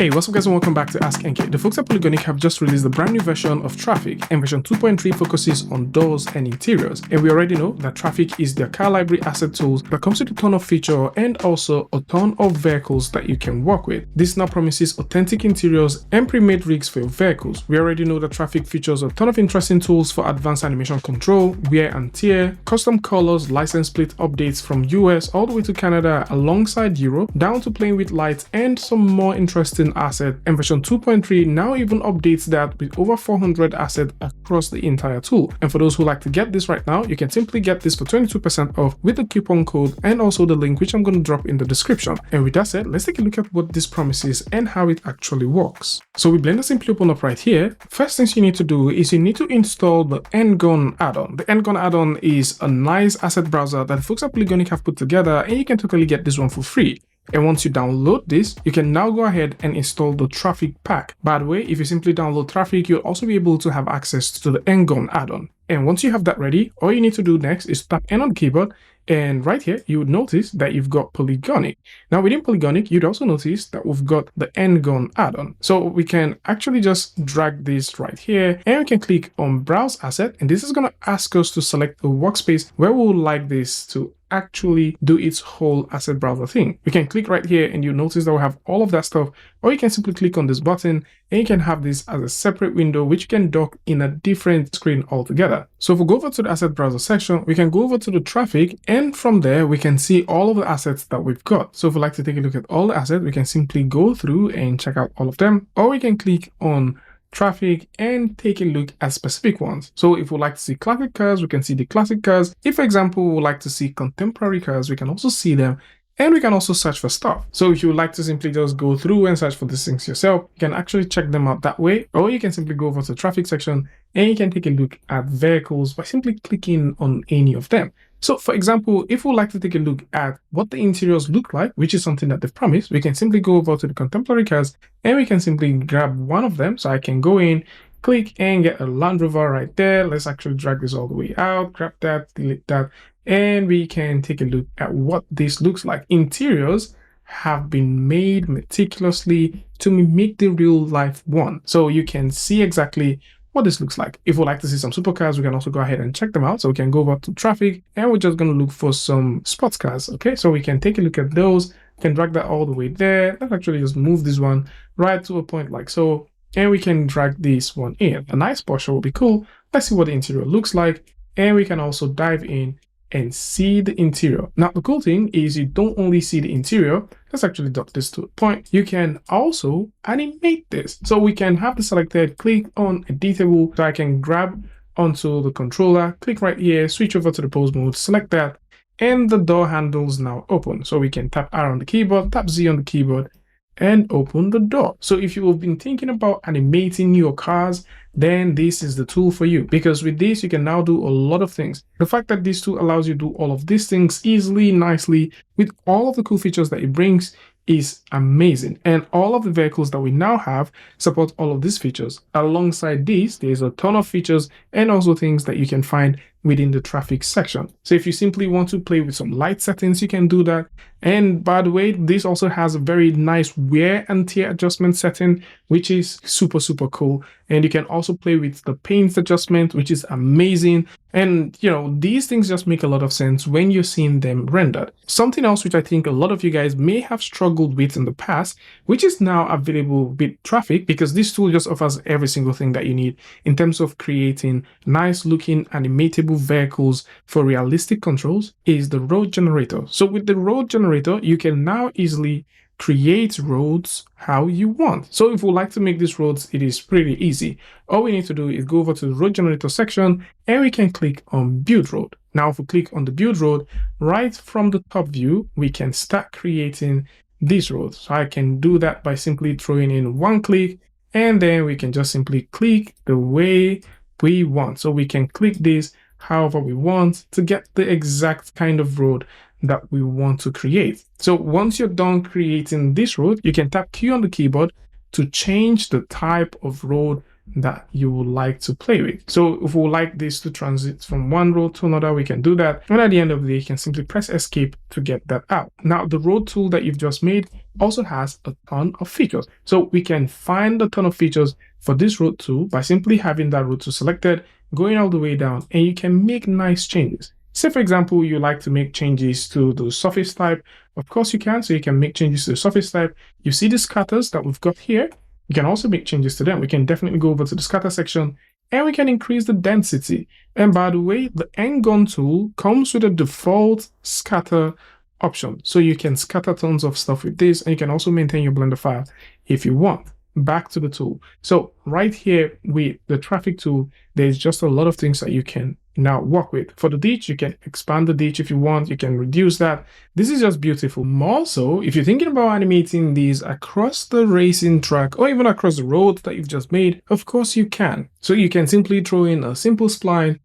Hey, what's up guys and welcome back to askNK. The folks at Polygonic have just released a brand new version of TraffiQ, and version 2.3 focuses on doors and interiors. And we already know that TraffiQ is their car library asset tools that comes with a ton of feature and also a ton of vehicles that you can work with. This now promises authentic interiors and pre-made rigs for your vehicles. We already know that TraffiQ features a ton of interesting tools for advanced animation control, wear and tear, custom colors, license plate updates from US all the way to Canada alongside Europe, down to playing with lights and some more interesting asset. And version 2.3 now even updates that with over 400 assets across the entire tool. And for those who like to get this right now, you can simply get this for 22% off with the coupon code and also the link which I'm going to drop in the description. And with that said, let's take a look at what this promises and how it actually works. So with Blender simply open up right here, first things you need to do is you need to install the askNK add-on. The askNK add-on is a nice asset browser that folks at Polygonic have put together, and you can totally get this one for free. And once you download this, you can now go ahead and install the TraffiQ pack. By the way, if you simply download TraffiQ, you'll also be able to have access to the askNK add-on. And once you have that ready, all you need to do next is tap N on the keyboard, and right here, you would notice that you've got Polygonic. Now within Polygonic, you'd also notice that we've got the askNK add-on. So we can actually just drag this right here, and we can click on Browse Asset, and this is going to ask us to select a workspace where we would like this to actually do its whole asset browser thing. We can click right here and you notice that we have all of that stuff, or you can simply click on this button and you can have this as a separate window which you can dock in a different screen altogether. So if we go over to the asset browser section, we can go over to the TraffiQ, and from there we can see all of the assets that we've got. So if we like to take a look at all the assets, we can simply go through and check out all of them, or we can click on TraffiQ and take a look at specific ones. So if we like to see classic cars, we can see the classic cars. If, for example, we would like to see contemporary cars, we can also see them, and we can also search for stuff. So if you would like to simply just go through and search for these things yourself, you can actually check them out that way, or you can simply go over to the TraffiQ section and you can take a look at vehicles by simply clicking on any of them. So for example, if we'd like to take a look at what the interiors look like, which is something that they've promised, we can simply go over to the contemporary cars and we can simply grab one of them. So I can go in, click and get a Land Rover right there. Let's actually drag this all the way out, grab that, delete that, and we can take a look at what this looks like. Interiors have been made meticulously to mimic the real life one. So you can see exactly what this looks like. If we'd like to see some supercars, we can also go ahead and check them out. So we can go over to TraffiQ and we're just going to look for some sports cars. Okay, so we can take a look at those, we can drag that all the way there. Let's actually just move this one right to a point like so, and we can drag this one in. A nice Porsche will be cool. Let's see what the interior looks like, and we can also dive in and see the interior. Now the cool thing is you don't only see the interior. Let's actually dot this to a point. You can also animate this. So we can have the selected, click on editable, so I can grab onto the controller, click right here, switch over to the pose mode, select that, and the door handles now open. So we can tap R on the keyboard, tap Z on the keyboard, and open the door. So if you have been thinking about animating your cars, then this is the tool for you, because with this you can now do a lot of things. The fact that this tool allows you to do all of these things easily, nicely, with all of the cool features that it brings is amazing. And all of the vehicles that we now have support all of these features. Alongside this, there's a ton of features and also things that you can find within the TraffiQ section. So if you simply want to play with some light settings, you can do that. And by the way, this also has a very nice wear and tear adjustment setting, which is super cool. And you can also play with the paint adjustment, which is amazing. And you know, these things just make a lot of sense when you're seeing them rendered. Something else which I think a lot of you guys may have struggled with in the past, which is now available with TraffiQ, because this tool just offers every single thing that you need in terms of creating nice looking animatable vehicles for realistic controls, is the road generator. So with the road generator, you can now easily create roads how you want. So if we like to make these roads, it is pretty easy. All we need to do is go over to the road generator section and we can click on build road. Now if we click on the build road, right from the top view, we can start creating these roads. So I can do that by simply throwing in one click, and then we can just simply click the way we want. So we can click this however we want to get the exact kind of road that we want to create. So once you're done creating this road, you can tap Q on the keyboard to change the type of road that you would like to play with. So if we would like this to transit from one road to another, we can do that. And at the end of the day, you can simply press escape to get that out. Now, the road tool that you've just made also has a ton of features. So we can find a ton of features for this road tool by simply having that road tool selected, going all the way down, and you can make nice changes. Say, for example, you like to make changes to the surface type. Of course you can. So you can make changes to the surface type. You see the scatters that we've got here. You can also make changes to them. We can definitely go over to the scatter section and we can increase the density. And by the way, the N-gun tool comes with a default scatter option. So you can scatter tons of stuff with this, and you can also maintain your Blender file if you want. Back to the tool. So right here with the TraffiQ tool, there's just a lot of things that you can now work with. For the ditch, you can expand the ditch if you want. You can reduce that. This is just beautiful. More so, if you're thinking about animating these across the racing track or even across the road that you've just made, of course you can. So you can simply throw in a simple spline,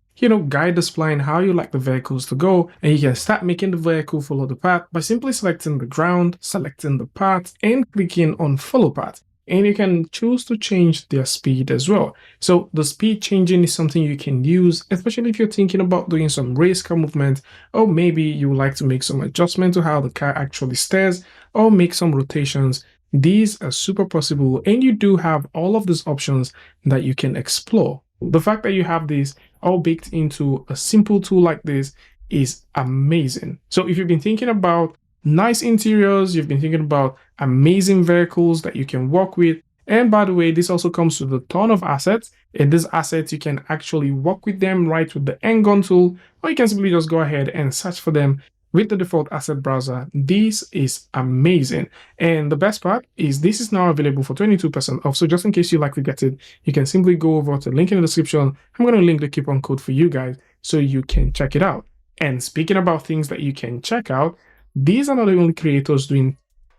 guide the spline how you like the vehicles to go, and you can start making the vehicle follow the path by simply selecting the ground, selecting the path, and clicking on follow path. And you can choose to change their speed as well. So the speed changing is something you can use, especially if you're thinking about doing some race car movement, or maybe you would like to make some adjustment to how the car actually steers, or make some rotations. These are super possible, and you do have all of these options that you can explore. The fact that you have this all baked into a simple tool like this is amazing. So if you've been thinking about nice interiors, you've been thinking about amazing vehicles that you can work with, and by the way, this also comes with a ton of assets. In these assets, you can actually work with them right with the N-gun tool, or you can simply just go ahead and search for them with the default asset browser. This is amazing. And the best part is this is now available for 22% off. So just in case you like to get it, you can simply go over to the link in the description. I'm going to link the coupon code for you guys so you can check it out. And speaking about things that you can check out, these are not the only creators doing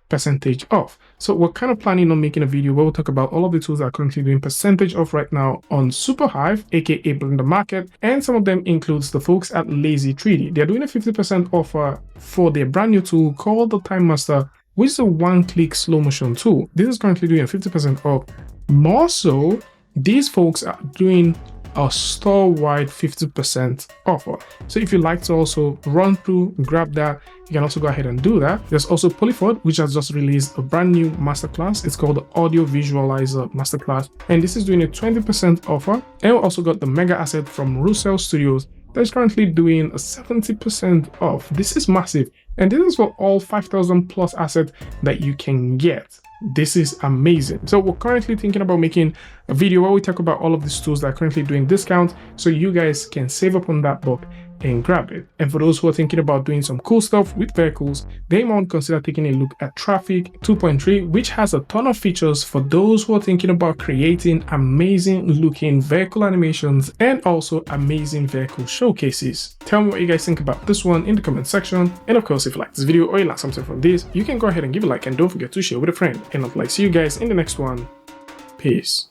percentage off. So we're kind of planning on making a video where we'll talk about all of the tools that are currently doing percentage off right now on Superhive, aka Blender Market, and some of them includes the folks at Lazy 3D. They're doing a 50% offer for their brand new tool called the Time Master, which is a one-click slow motion tool. This is currently doing a 50% off. More so, these folks are doing a store-wide 50% offer. So if you'd like to also run through, grab that, you can also go ahead and do that. There's also Polyford, which has just released a brand new masterclass. It's called the Audio Visualizer Masterclass, and this is doing a 20% offer. And we also got the mega asset from Russell Studios that is currently doing a 70% off. This is massive, and this is for all 5,000 plus assets that you can get. This is amazing. So we're currently thinking about making a video where we talk about all of these tools that are currently doing discounts, so you guys can save up on that book and grab it. And for those who are thinking about doing some cool stuff with vehicles, they might consider taking a look at TraffiQ 2.3, which has a ton of features for those who are thinking about creating amazing looking vehicle animations and also amazing vehicle showcases. Tell me what you guys think about this one in the comment section. And of course, if you like this video or you like something from this, you can go ahead and give a like, and don't forget to share with a friend. And I'd like to see you guys in the next one. Peace.